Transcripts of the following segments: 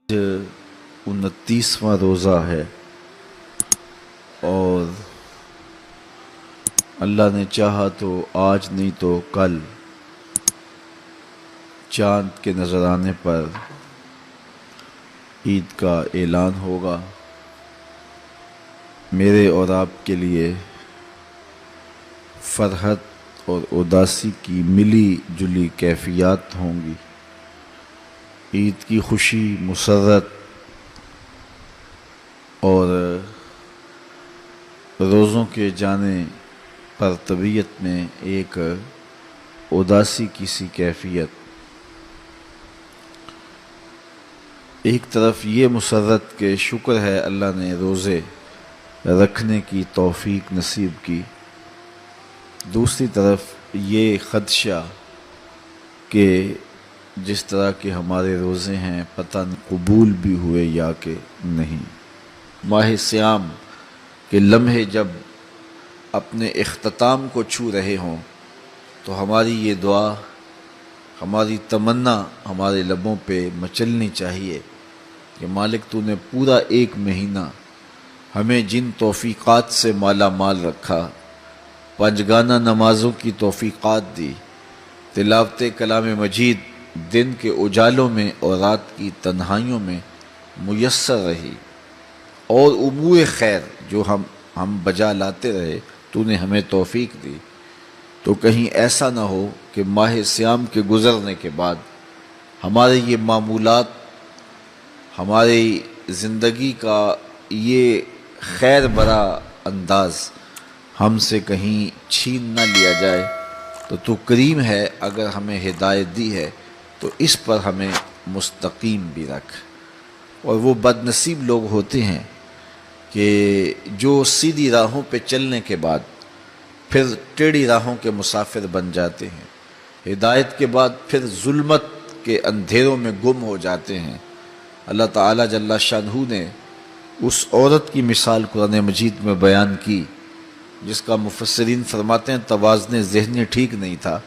29واں روزہ ہے اور اللہ نے چاہا تو آج نہیں تو کل چاند کے نظر آنے پر عید کا اعلان ہوگا۔ میرے اور آپ کے لیے فرحت اور اداسی کی ملی جلی کیفیات ہوں گی۔ عید کی خوشی، مسرت اور روزوں کے جانے پر طبیعت میں ایک اداسی کی سی کیفیت۔ ایک طرف یہ مسرت کہ شکر ہے اللہ نے روزے رکھنے کی توفیق نصیب کی، دوسری طرف یہ خدشہ کہ جس طرح کے ہمارے روزے ہیں پتہ نہیں قبول بھی ہوئے یا کہ نہیں۔ ماہ صیام کے لمحے جب اپنے اختتام کو چھو رہے ہوں تو ہماری یہ دعا، ہماری تمنا ہمارے لبوں پہ مچلنی چاہیے کہ مالک تو نے پورا ایک مہینہ ہمیں جن توفیقات سے مالا مال رکھا، پنجگانہ نمازوں کی توفیقات دی، تلاوت کلام مجید دن کے اجالوں میں اور رات کی تنہائیوں میں میسر رہی، اور امور خیر جو ہم بجا لاتے رہے تو نے ہمیں توفیق دی، تو کہیں ایسا نہ ہو کہ ماہ صیام کے گزرنے کے بعد ہمارے یہ معمولات، ہماری زندگی کا یہ خیر برا انداز ہم سے کہیں چھین نہ لیا جائے۔ تو کریم ہے، اگر ہمیں ہدایت دی ہے تو اس پر ہمیں مستقیم بھی رکھ۔ اور وہ بد نصیب لوگ ہوتے ہیں کہ جو سیدھی راہوں پہ چلنے کے بعد پھر ٹیڑھی راہوں کے مسافر بن جاتے ہیں، ہدایت کے بعد پھر ظلمت کے اندھیروں میں گم ہو جاتے ہیں۔ اللہ تعالیٰ جل شانہ نے اس عورت کی مثال قرآن مجید میں بیان کی جس کا مفسرین فرماتے ہیں توازن ذہنی ٹھیک نہیں تھا،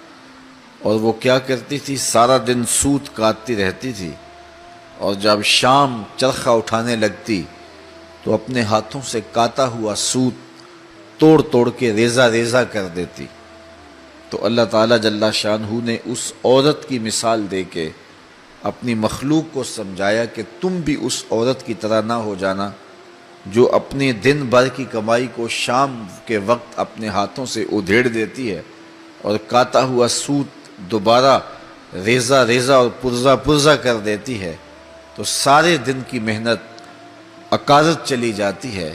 اور وہ کیا کرتی تھی، سارا دن سوت کاٹتی رہتی تھی، اور جب شام چرخہ اٹھانے لگتی تو اپنے ہاتھوں سے کاتا ہوا سوت توڑ توڑ کے ریزہ ریزہ کر دیتی۔ تو اللہ تعالیٰ جل شانہ نے اس عورت کی مثال دے کے اپنی مخلوق کو سمجھایا کہ تم بھی اس عورت کی طرح نہ ہو جانا جو اپنے دن بھر کی کمائی کو شام کے وقت اپنے ہاتھوں سے ادھیڑ دیتی ہے اور کاتا ہوا سوت دوبارہ ریزہ ریزہ اور پرزہ پرزہ کر دیتی ہے، تو سارے دن کی محنت اکارت چلی جاتی ہے۔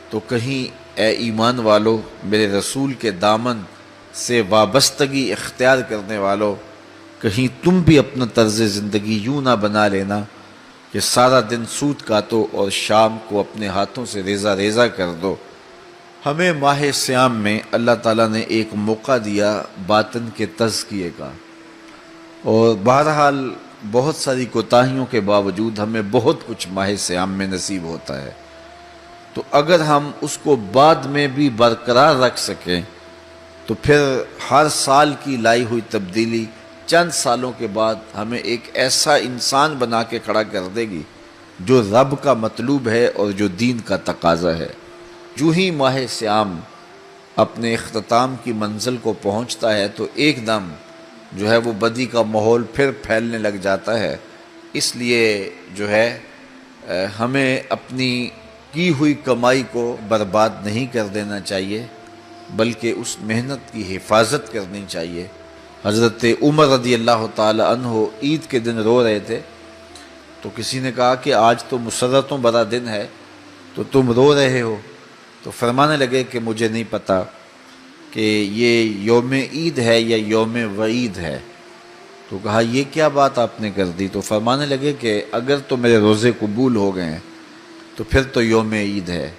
تو کہیں اے ایمان والو، میرے رسول کے دامن سے وابستگی اختیار کرنے والو، کہیں تم بھی اپنا طرز زندگی یوں نہ بنا لینا کہ سارا دن سوت کاٹو اور شام کو اپنے ہاتھوں سے ریزہ ریزہ کر دو۔ ہمیں ماہ صیام میں اللہ تعالیٰ نے ایک موقع دیا باطن کے تزکیے کا، اور بہرحال بہت ساری کوتاہیوں کے باوجود ہمیں بہت کچھ ماہ صیام میں نصیب ہوتا ہے۔ تو اگر ہم اس کو بعد میں بھی برقرار رکھ سکیں تو پھر ہر سال کی لائی ہوئی تبدیلی چند سالوں کے بعد ہمیں ایک ایسا انسان بنا کے کھڑا کر دے گی جو رب کا مطلوب ہے اور جو دین کا تقاضا ہے۔ جو ہی ماہ صیام اپنے اختتام کی منزل کو پہنچتا ہے تو ایک دم جو ہے وہ بدی کا ماحول پھر پھیلنے لگ جاتا ہے۔ اس لیے جو ہے ہمیں اپنی کی ہوئی کمائی کو برباد نہیں کر دینا چاہیے، بلکہ اس محنت کی حفاظت کرنی چاہیے۔ حضرت عمر رضی اللہ تعالی عنہ عید کے دن رو رہے تھے، تو کسی نے کہا کہ آج تو مسرتوں بڑا دن ہے تو تم رو رہے ہو؟ تو فرمانے لگے کہ مجھے نہیں پتا کہ یہ یوم عید ہے یا یوم وعید ہے۔ تو کہا یہ کیا بات آپ نے کر دی؟ تو فرمانے لگے کہ اگر تو میرے روزے قبول ہو گئے ہیں تو پھر تو یوم عید ہے،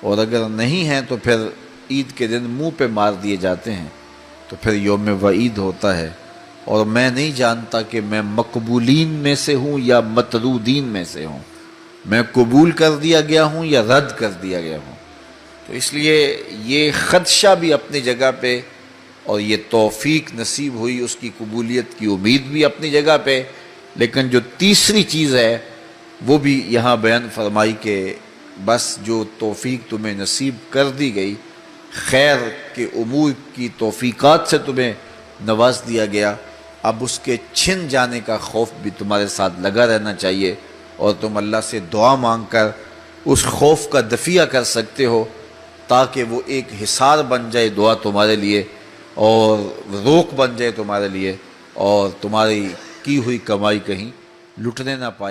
اور اگر نہیں ہیں تو پھر عید کے دن منہ پہ مار دیے جاتے ہیں تو پھر یوم وعید ہوتا ہے، اور میں نہیں جانتا کہ میں مقبولین میں سے ہوں یا مطرودین میں سے ہوں، میں قبول کر دیا گیا ہوں یا رد کر دیا گیا ہوں۔ تو اس لیے یہ خدشہ بھی اپنی جگہ پہ، اور یہ توفیق نصیب ہوئی اس کی قبولیت کی امید بھی اپنی جگہ پہ، لیکن جو تیسری چیز ہے وہ بھی یہاں بیان فرمائی کہ بس جو توفیق تمہیں نصیب کر دی گئی، خیر کے امور کی توفیقات سے تمہیں نواز دیا گیا، اب اس کے چھن جانے کا خوف بھی تمہارے ساتھ لگا رہنا چاہیے، اور تم اللہ سے دعا مانگ کر اس خوف کا دفیہ کر سکتے ہو، تاکہ وہ ایک حصار بن جائے دعا تمہارے لیے، اور روک بن جائے تمہارے لیے، اور تمہاری کی ہوئی کمائی کہیں لٹنے نہ پائے۔